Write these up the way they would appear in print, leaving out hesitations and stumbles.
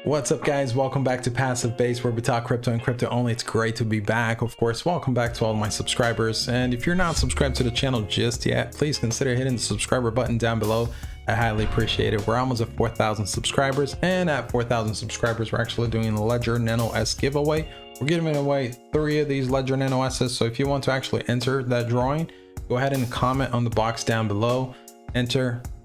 What's up, guys? Welcome back to Passive Base, where we talk crypto and crypto only. It's great to be back. Of course, welcome back to all my subscribers, and if you're not subscribed to the channel just yet, please consider hitting the subscriber button down below. I highly appreciate it. We're almost at 4,000 subscribers, and at 4,000 subscribers, we're actually doing the Ledger Nano S giveaway. We're giving away 3 of these Ledger Nano S's, so if you want to actually enter that drawing, go ahead and comment on the box down below,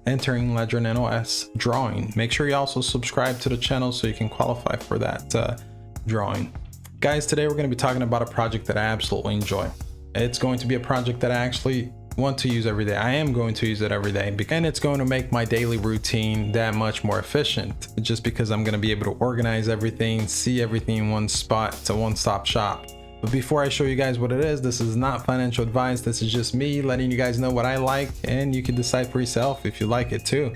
entering Ledger Nano S drawing. Make sure you also subscribe to the channel so you can qualify for that drawing. Guys, today we're going to be talking about a project that I absolutely enjoy. It's going to be a project that I actually want to use every day. I am going to use it every day, and it's going to make my daily routine that much more efficient, just because I'm going to be able to organize everything, see everything in one spot. It's a one-stop shop. But before I show you guys what it is, this is not financial advice. This is just me letting you guys know what I like, and you can decide for yourself if you like it too.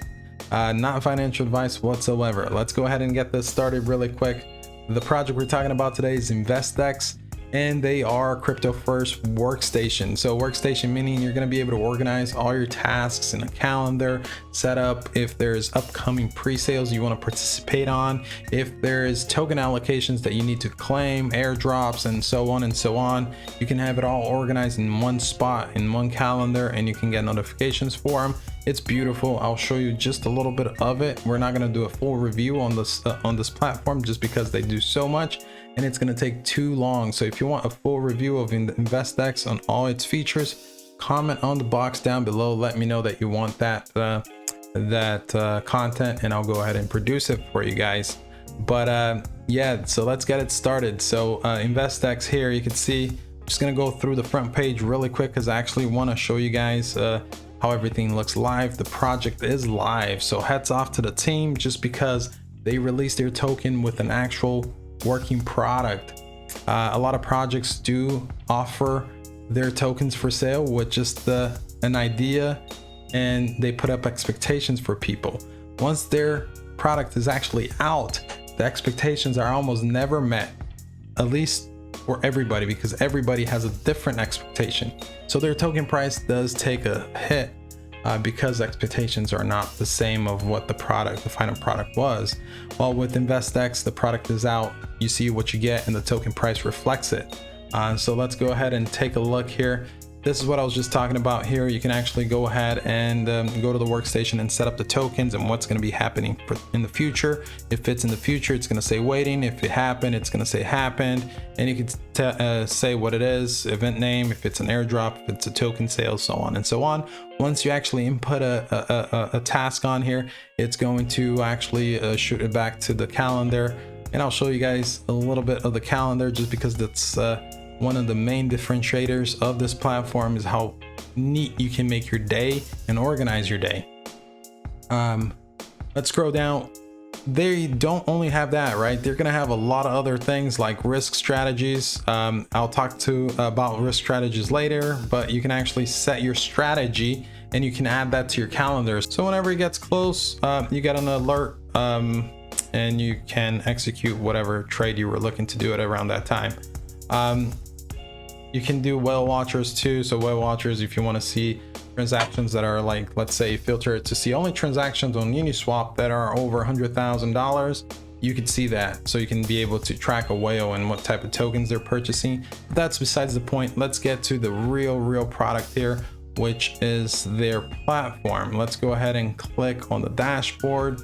Not financial advice whatsoever. Let's go ahead and get this started really quick. The project we're talking about today is InvestDex, and they are crypto first workstation. So workstation meaning you're going to be able to organize all your tasks in a calendar, set up if there's upcoming pre-sales you want to participate on, if there is token allocations that you need to claim, airdrops, and so on and so on. You can have it all organized in one spot, in one calendar, and you can get notifications for them. It's beautiful. I'll show you just a little bit of it. We're not going to do a full review on this platform just because they do so much, and it's going to take too long. So if you want a full review of InvestDex on all its features, comment on the box down below. Let me know that you want that content, and I'll go ahead and produce it for you guys. But yeah, so let's get it started. So InvestDex here, you can see, I'm just going to go through the front page really quick because I actually want to show you guys how everything looks live. The project is live, so hats off to the team, just because they released their token with an actual working product. A lot of projects do offer their tokens for sale with just an idea, and they put up expectations for people. Once their product is actually out, the expectations are almost never met, at least for everybody, because everybody has a different expectation. So their token price does take a hit because expectations are not the same of what the final product was. While with InvestDex, the product is out, you see what you get, and the token price reflects it. So let's go ahead and take a look here. This is what I was just talking about here. You can actually go ahead and go to the workstation and set up the tokens and what's going to be happening in the future. If it's in the future, it's going to say waiting. If it happened, it's going to say happened. And you can say what it is, event name, if it's an airdrop, if it's a token sale, so on and so on. Once you actually input a task on here, it's going to actually shoot it back to the calendar. And I'll show you guys a little bit of the calendar, just because that's one of the main differentiators of this platform, is how neat you can make your day and organize your day. Let's scroll down. They don't only have that, right? They're gonna have a lot of other things like risk strategies. I'll talk about risk strategies later, but you can actually set your strategy and you can add that to your calendar. So whenever it gets close, you get an alert, and you can execute whatever trade you were looking to do at around that time. You can do whale watchers too. So whale watchers, if you want to see transactions that are, like, let's say, filter it to see only transactions on Uniswap that are over $100,000, you could see that. So you can be able to track a whale and what type of tokens they're purchasing. But that's besides the point. Let's get to the real product here, which is their platform. Let's go ahead and click on the dashboard,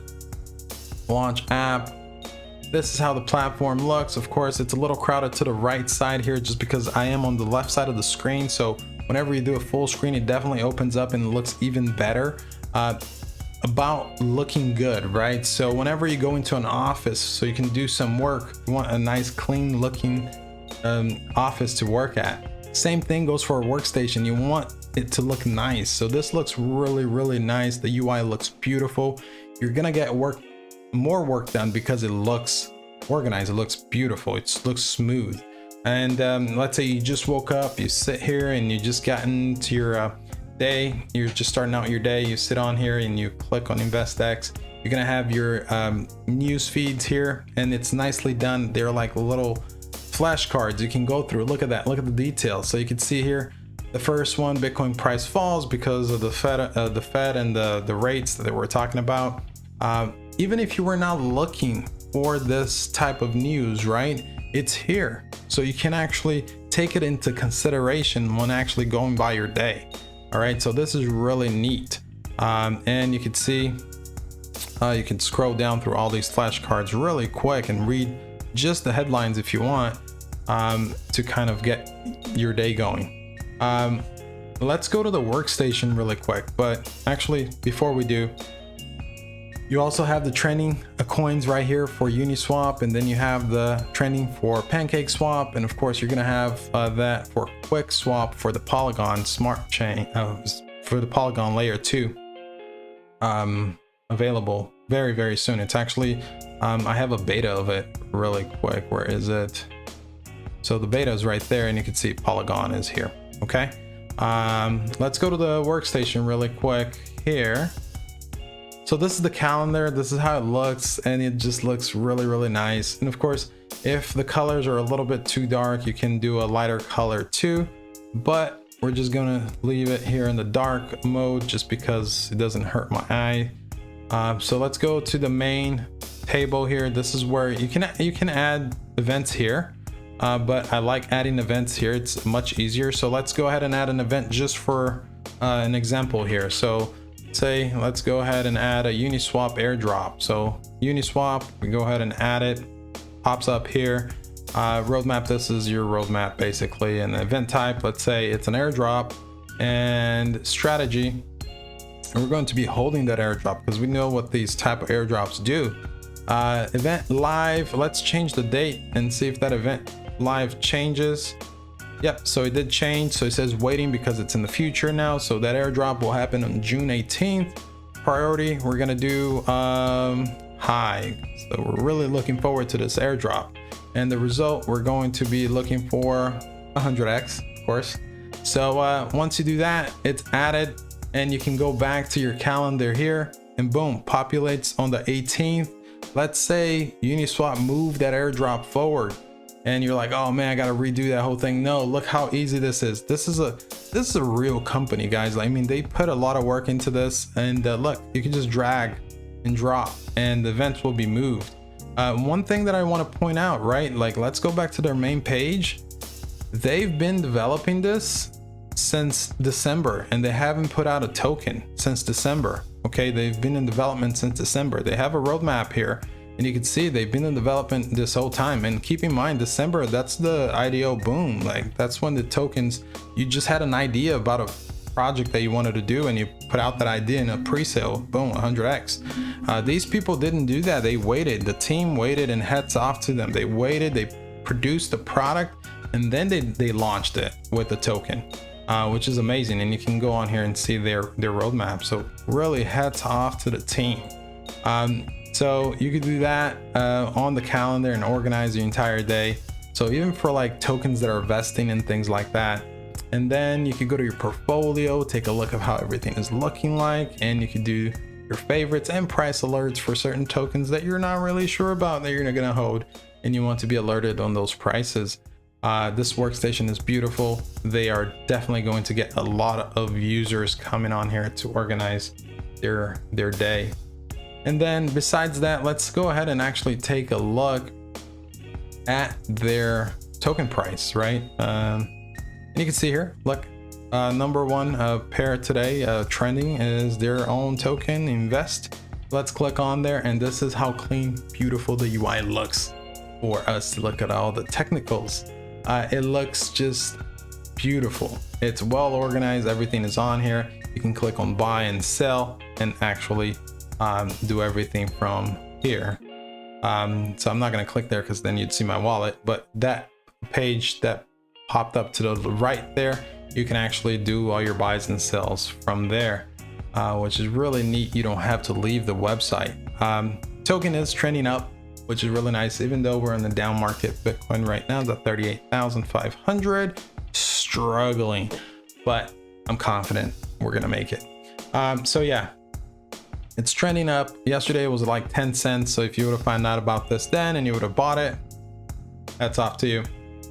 launch app. This is how the platform looks. Of course, it's a little crowded to the right side here, just because I am on the left side of the screen. So whenever you do a full screen, it definitely opens up and looks even better. About looking good, right? So whenever you go into an office so you can do some work, you want a nice clean looking office to work at. Same thing goes for a workstation. You want it to look nice. So this looks really nice. The UI looks beautiful. You're gonna get more work done because it looks organized, it looks beautiful, it looks smooth. And let's say you just woke up, you sit here and you just got into your day, you're just starting out your day, you sit on here and you click on InvestDex. You're gonna have your news feeds here, and it's nicely done. They're like little flashcards you can go through. Look at that, look at the details. So you can see here The first one, Bitcoin price falls because of the Fed and the rates that they were talking about. Even if you were not looking for this type of news, right? It's here. So you can actually take it into consideration when actually going by your day. All right, so this is really neat. And you can see, you can scroll down through all these flashcards really quick and read just the headlines if you want, to kind of get your day going. Let's go to the workstation really quick, but actually before we do, you also have the trending coins right here for Uniswap, and then you have the trending for PancakeSwap, and of course you're gonna have that for QuickSwap for the Polygon smart chain, for the Polygon layer 2, available very, very soon. It's actually, I have a beta of it really quick. Where is it? So the beta is right there, and you can see Polygon is here. Okay, let's go to the workstation really quick here. So this is the calendar. This is how it looks, and it just looks really, really nice. And of course, if the colors are a little bit too dark, you can do a lighter color too, but we're just gonna leave it here in the dark mode just because it doesn't hurt my eye. So let's go to the main table here. This is where you can add events here, but I like adding events here. It's much easier. So let's go ahead and add an event just for an example here. So say let's go ahead and add a Uniswap airdrop. So Uniswap, we go ahead and add it, pops up here. Roadmap, this is your roadmap basically. And the event type, let's say it's an airdrop, and strategy, and we're going to be holding that airdrop because we know what these type of airdrops do. Event live, let's change the date and see if that event live changes. Yep, so it did change. So it says waiting because it's in the future now. So that airdrop will happen on June 18th. Priority, we're gonna do high. So we're really looking forward to this airdrop. And the result, we're going to be looking for 100x, of course. So once you do that, it's added, and you can go back to your calendar here, and boom, populates on the 18th. Let's say Uniswap moved that airdrop forward, and you're like, oh man, I gotta redo that whole thing. No, look how easy this is. This is a real company, guys. I mean, they put a lot of work into this, and look, you can just drag and drop, and the events will be moved. One thing that I want to point out, right? Like, let's go back to their main page. They've been developing this since December, and they haven't put out a token since December. Okay, they've been in development since December. They have a roadmap here, and you can see they've been in development this whole time. And keep in mind, December, that's the IDO boom. Like, that's when the tokens, you just had an idea about a project that you wanted to do, and you put out that idea in a pre-sale, boom, 100x. These people didn't do that. They waited. The team waited, and hats off to them. They waited, they produced the product, and then they launched it with the token, which is amazing. And you can go on here and see their roadmap. So really hats off to the team. So you could do that on the calendar and organize your entire day. So even for like tokens that are vesting and things like that. And then you can go to your portfolio, take a look at how everything is looking like, and you can do your favorites and price alerts for certain tokens that you're not really sure about that you're not gonna hold, and you want to be alerted on those prices. This workstation is beautiful. They are definitely going to get a lot of users coming on here to organize their day. And then besides that, let's go ahead and actually take a look at their token price, right? And you can see here, look, number one pair today trending is their own token, Invest. Let's click on there, and this is how clean, beautiful the UI looks for us to look at all the technicals. It looks just beautiful. It's well organized. Everything is on here. You can click on buy and sell and actually do everything from here. So I'm not going to click there because then you'd see my wallet, but that page that popped up to the right there, you can actually do all your buys and sells from there, which is really neat. You don't have to leave the website. Token is trending up, which is really nice, even though we're in the down market. Bitcoin right now is at 38,500, struggling, but I'm confident we're gonna make it. So yeah, it's trending up. Yesterday it was like 10 cents. So if you would have found out about this then and you would have bought it, that's off to you.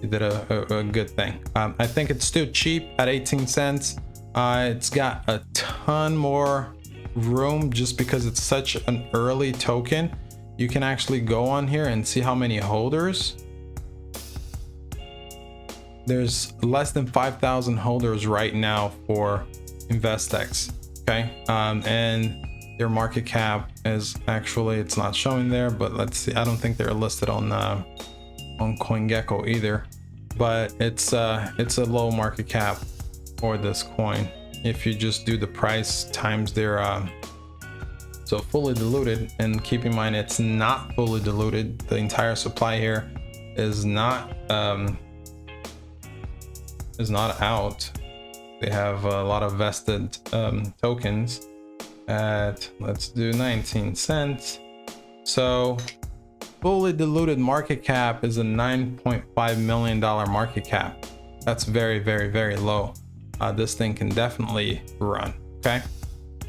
you did a good thing. I think it's still cheap at 18 cents. It's got a ton more room just because it's such an early token. You can actually go on here and see how many holders. There's less than 5,000 holders right now for InvestDex. Okay, and their market cap is actually, it's not showing there, but let's see. I don't think they're listed on CoinGecko either, but it's a low market cap for this coin. If you just do the price times their so fully diluted, and keep in mind it's not fully diluted, the entire supply here is not out. They have a lot of vested tokens at, let's do 19 cents. So fully diluted market cap is a $9.5 million market cap. That's very, very, very low. This thing can definitely run. Okay.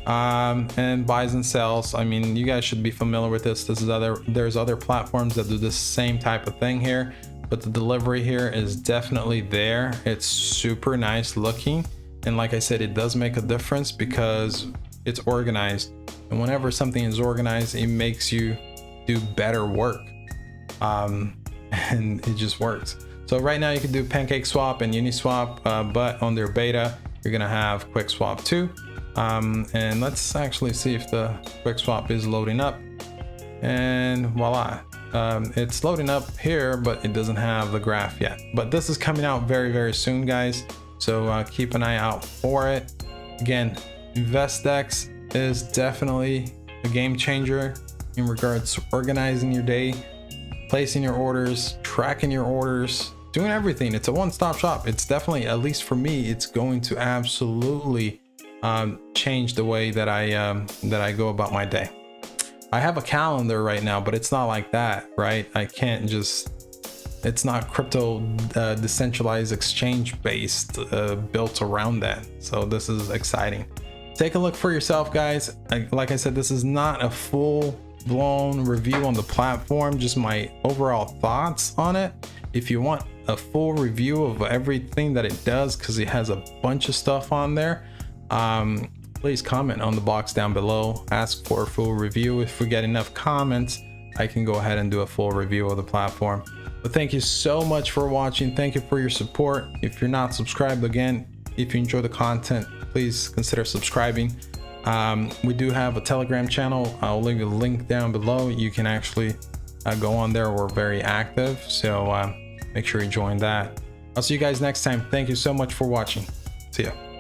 And buys and sells. I mean, you guys should be familiar with this. There's other platforms that do the same type of thing here, but the delivery here is definitely there. It's super nice looking. And like I said, it does make a difference because it's organized. And whenever something is organized, it makes you do better work. And it just works. So right now you can do PancakeSwap and Uniswap, but on their beta, you're gonna have QuickSwap too. And let's actually see if the QuickSwap is loading up. And voila, it's loading up here, but it doesn't have the graph yet. But this is coming out very, very soon, guys. So keep an eye out for it. Again, InvestDex is definitely a game changer in regards to organizing your day, placing your orders, tracking your orders, doing everything. It's a one-stop shop. It's definitely, at least for me, it's going to absolutely change the way that I go about my day. I have a calendar right now, but it's not like that, right? I can't just, it's not crypto decentralized exchange based, built around that. So this is exciting. Take a look for yourself, guys. Like I said, this is not a full blown review on the platform, just my overall thoughts on it. If you want a full review of everything that it does, because it has a bunch of stuff on there, please comment on the box down below, ask for a full review. If we get enough comments, I can go ahead and do a full review of the platform. But thank you so much for watching. Thank you for your support. If you're not subscribed, again, if you enjoy the content, please consider subscribing. We do have a Telegram channel. I'll leave a link down below. You can actually go on there. We're very active, so make sure you join that. I'll see you guys next time. Thank you so much for watching. See ya.